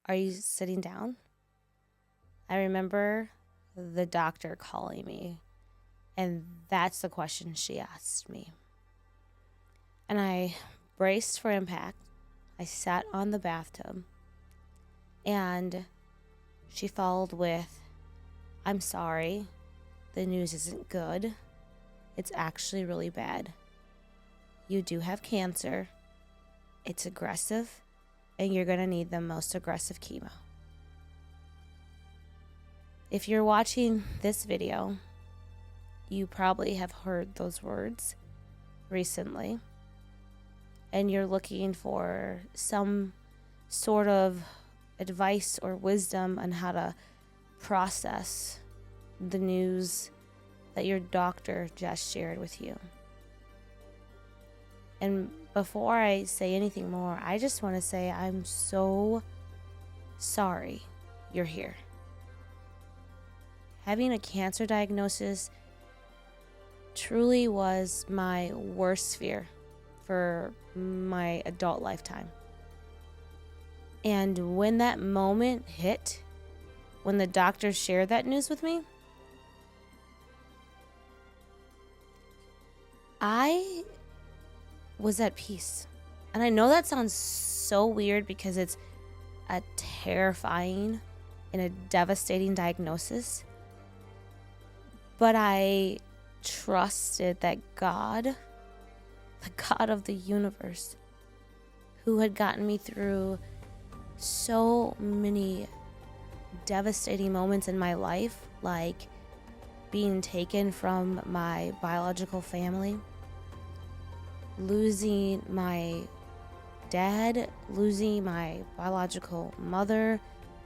Are you sitting down? I remember the doctor calling me, and that's the question she asked me. And I braced for impact. I sat on the bathtub, and she followed with, "I'm sorry, the news isn't good. It's actually really bad. You do have cancer. It's aggressive, and you're going to need the most aggressive chemo." If you're watching this video, you probably have heard those words recently, and you're looking for some sort of advice or wisdom on how to process the news that your doctor just shared with you. And before I say anything more, I just want to say I'm so sorry you're here. Having a cancer diagnosis truly was my worst fear for my adult lifetime. And when that moment hit, when the doctor shared that news with me, I was at peace. And I know that sounds so weird because it's a terrifying and a devastating diagnosis. But I trusted that God, the God of the universe, who had gotten me through so many devastating moments in my life, like being taken from my biological family, losing my dad, losing my biological mother,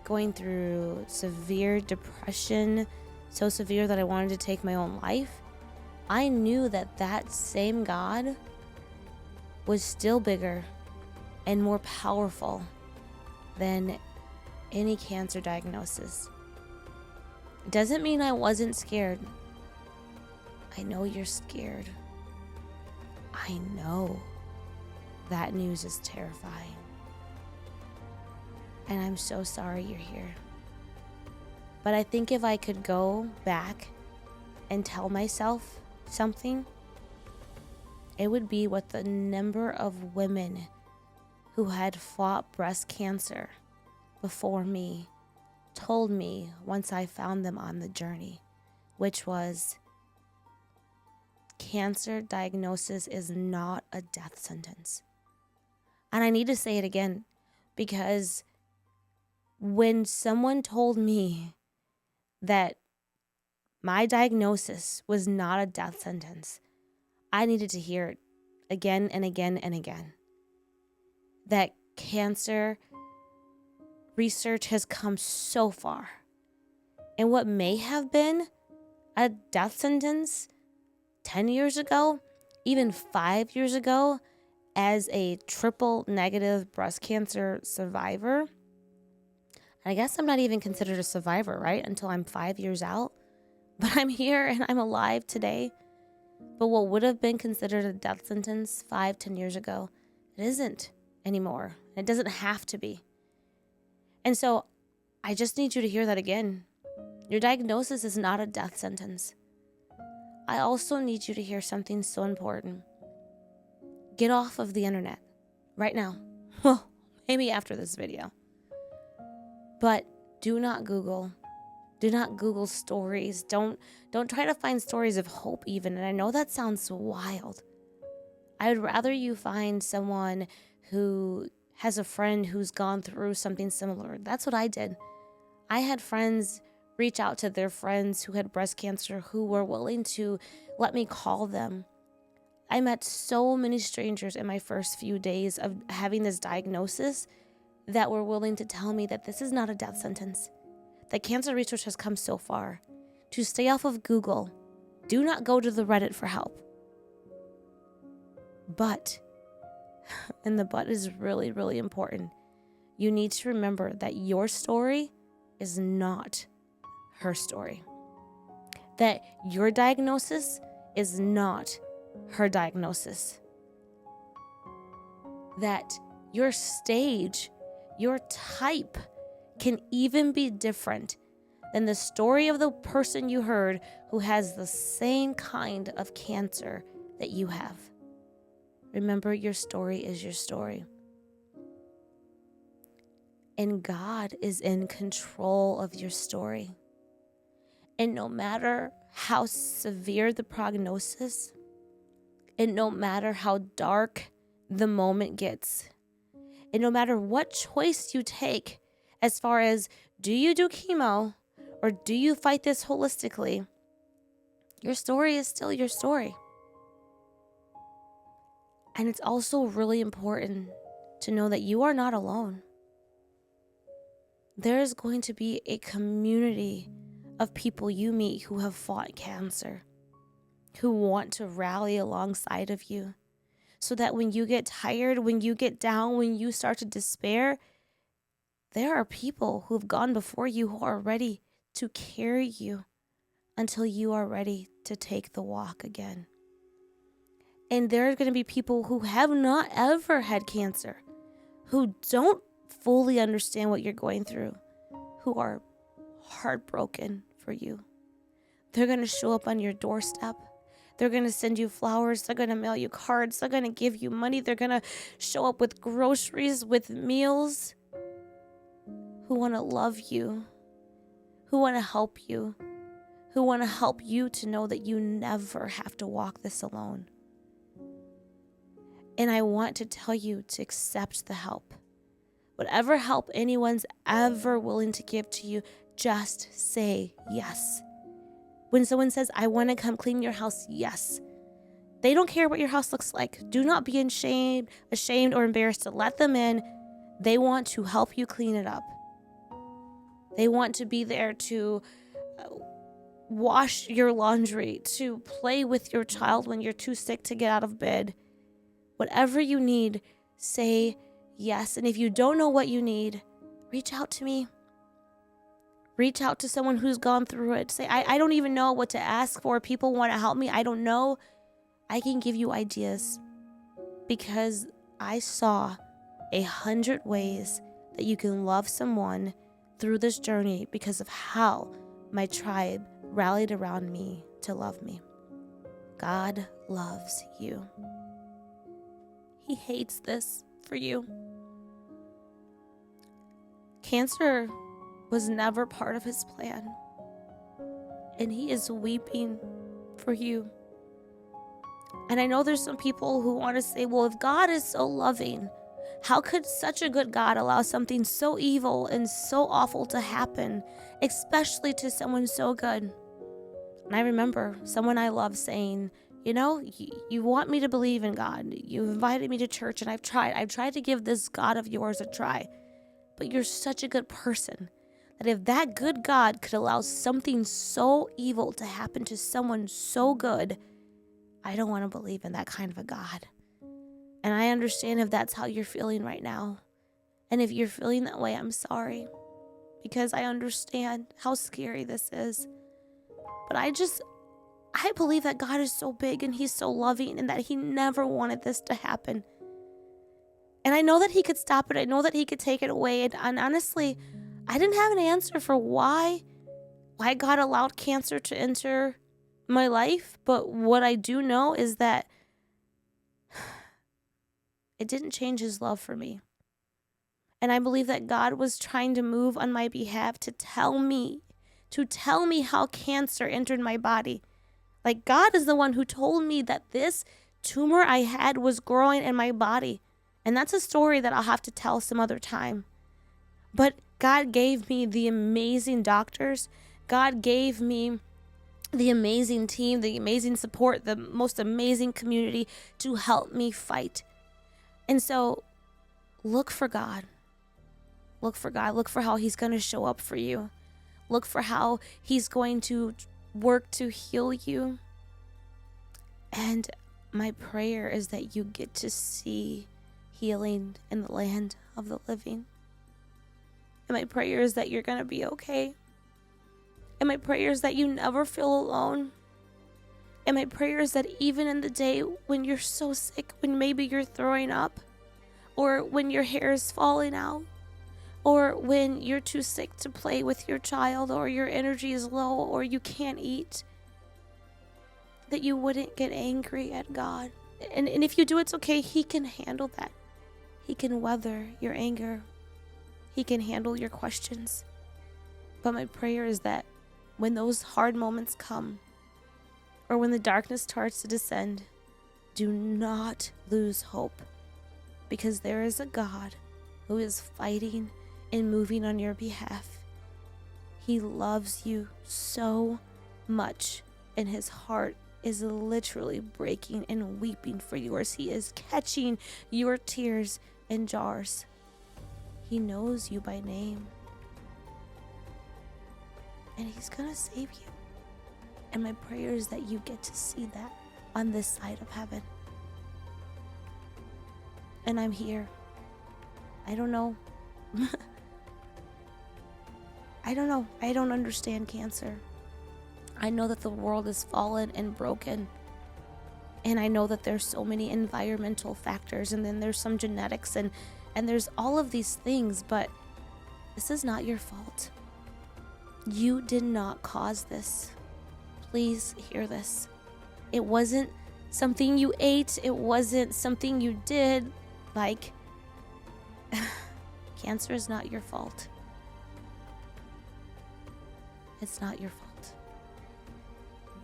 going through severe depression, so severe that I wanted to take my own life. I knew that that same God was still bigger and more powerful than any cancer diagnosis. It doesn't mean I wasn't scared. I know you're scared. I know that news is terrifying. And I'm so sorry you're here. But I think if I could go back and tell myself something, it would be what the number of women who had fought breast cancer before me told me once I found them on the journey, which was, cancer diagnosis is not a death sentence. And I need to say it again, because when someone told me that my diagnosis was not a death sentence, I needed to hear it again and again and again. That cancer research has come so far. And what may have been a death sentence 10 years ago, even 5 years ago, as a triple negative breast cancer survivor, and I guess I'm not even considered a survivor, right? Until I'm 5 years out. But I'm here and I'm alive today. But what would have been considered a death sentence 5-10 years ago, it isn't anymore. It doesn't have to be. And so I just need you to hear that again. Your diagnosis is not a death sentence. I also need you to hear something so important. Get off of the internet right now. Well, maybe after this video. But do not Google. Do not Google stories. Don't try to find stories of hope even. And I know that sounds wild. I would rather you find someone who has a friend who's gone through something similar. That's what I did. I had friends reach out to their friends who had breast cancer who were willing to let me call them. I met so many strangers in my first few days of having this diagnosis that were willing to tell me that this is not a death sentence. That cancer research has come so far. To stay off of Google. Do not go to the Reddit for help. But, and the but is really, really important, you need to remember that your story is not her story. That your diagnosis is not her diagnosis. That your stage, your type, can even be different than the story of the person you heard who has the same kind of cancer that you have. Remember, your story is your story. And God is in control of your story. And no matter how severe the prognosis, and no matter how dark the moment gets, and no matter what choice you take as far as, do you do chemo or do you fight this holistically, your story is still your story. And it's also really important to know that you are not alone. There is going to be a community of people you meet who have fought cancer, who want to rally alongside of you, so that when you get tired, when you get down, when you start to despair, there are people who've gone before you who are ready to carry you until you are ready to take the walk again. And there are going to be people who have not ever had cancer, who don't fully understand what you're going through, who are heartbroken for you. They're going to show up on your doorstep. They're going to send you flowers. They're going to mail you cards. They're going to give you money. They're going to show up with groceries, with meals, who want to love you, who want to help you, who want to help you to know that you never have to walk this alone. And I want to tell you to accept the help. Whatever help anyone's ever willing to give to you, just say yes. When someone says, I want to come clean your house, yes. They don't care what your house looks like. Do not be ashamed or embarrassed to let them in. They want to help you clean it up. They want to be there to wash your laundry, to play with your child when you're too sick to get out of bed. Whatever you need, say yes. And if you don't know what you need, reach out to me. Reach out to someone who's gone through it. Say, I don't even know what to ask for. People want to help me. I don't know. I can give you ideas because I saw 100 ways that you can love someone through this journey because of how my tribe rallied around me to love me. God loves you. He hates this for you. Cancer was never part of his plan, and he is weeping for you. And I know there's some people who want to say, well, if God is so loving, how could such a good God allow something so evil and so awful to happen, especially to someone so good? And I remember someone I love saying, you know, you want me to believe in God. You invited me to church, and I've tried to give this God of yours a try. But you're such a good person that if that good God could allow something so evil to happen to someone so good, I don't want to believe in that kind of a God. And I understand if that's how you're feeling right now. And if you're feeling that way, I'm sorry, because I understand how scary this is. But I believe that God is so big and he's so loving and that he never wanted this to happen. And I know that he could stop it. I know that he could take it away. And honestly, I didn't have an answer for why God allowed cancer to enter my life. But what I do know is that it didn't change his love for me. And I believe that God was trying to move on my behalf to tell me how cancer entered my body. Like, God is the one who told me that this tumor I had was growing in my body. And that's a story that I'll have to tell some other time. But God gave me the amazing doctors. God gave me the amazing team, the amazing support, the most amazing community to help me fight. And so look for God. Look for God. Look for how he's going to show up for you. Look for how he's going to work to heal you. And my prayer is that you get to see healing in the land of the living. And my prayer is that you're going to be okay. And my prayer is that you never feel alone. And my prayer is that even in the day when you're so sick, when maybe you're throwing up, or when your hair is falling out, or when you're too sick to play with your child, or your energy is low, or you can't eat, that you wouldn't get angry at God. And if you do, it's okay. He can handle that. He can weather your anger. He can handle your questions. But my prayer is that when those hard moments come, or when the darkness starts to descend, do not lose hope, because there is a God who is fighting and moving on your behalf. He loves you so much, and his heart is literally breaking and weeping for yours. He is catching your tears in jars. He knows you by name, and he's gonna save you. And my prayer is that you get to see that on this side of heaven. And I'm here. I don't know. I don't know. I don't understand cancer. I know that the world is fallen and broken. And I know that there's so many environmental factors, and then there's some genetics, and there's all of these things, but this is not your fault. You did not cause this. Please hear this. It wasn't something you ate. It wasn't something you did. Like, cancer is not your fault. It's not your fault.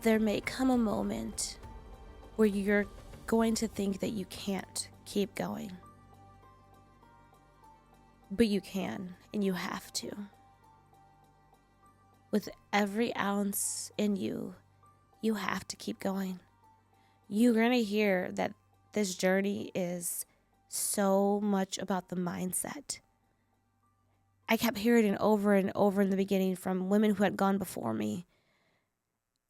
There may come a moment where you're going to think that you can't keep going. But you can, and you have to. With every ounce in you, you have to keep going. You're going to hear that this journey is so much about the mindset. I kept hearing it over and over in the beginning from women who had gone before me.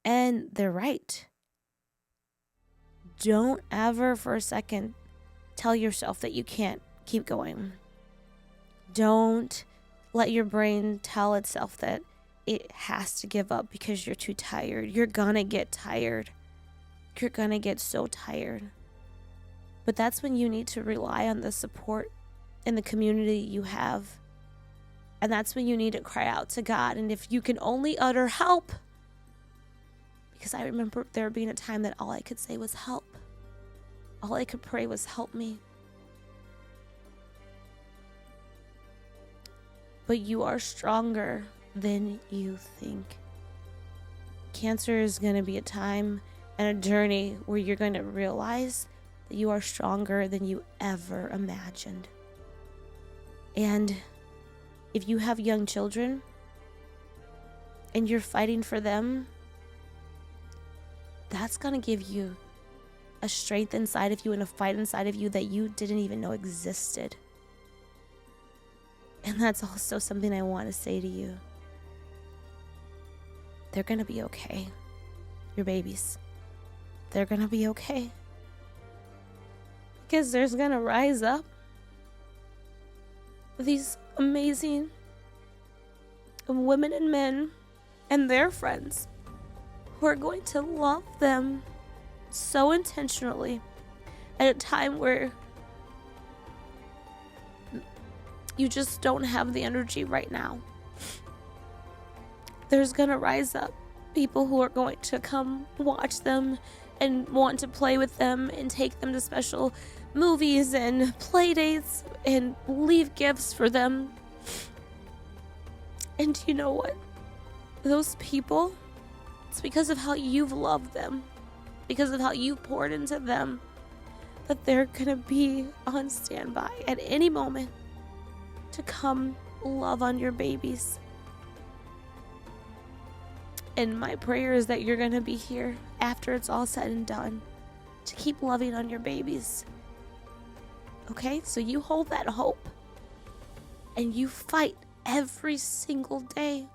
And they're right. Don't ever for a second tell yourself that you can't keep going. Don't let your brain tell itself that it has to give up because you're too tired. You're gonna get tired. You're gonna get so tired. But that's when you need to rely on the support and the community you have. And that's when you need to cry out to God. And if you can only utter help, because I remember there being a time that all I could say was help. All I could pray was help me. But you are stronger than you think. Cancer is going to be a time and a journey where you're going to realize that you are stronger than you ever imagined. And if you have young children and you're fighting for them, that's going to give you a strength inside of you and a fight inside of you that you didn't even know existed. And that's also something I want to say to you. They're going to be okay. Your babies. They're going to be okay. Because there's going to rise up these amazing women and men and their friends who are going to love them so intentionally at a time where you just don't have the energy right now. There's gonna rise up people who are going to come watch them and want to play with them and take them to special movies and play dates and leave gifts for them. And you know what? Those people, it's because of how you've loved them, because of how you've poured into them, that they're gonna be on standby at any moment to come love on your babies. And my prayer is that you're gonna be here after it's all said and done to keep loving on your babies. Okay? So you hold that hope and you fight every single day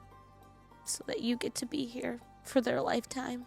so that you get to be here for their lifetime.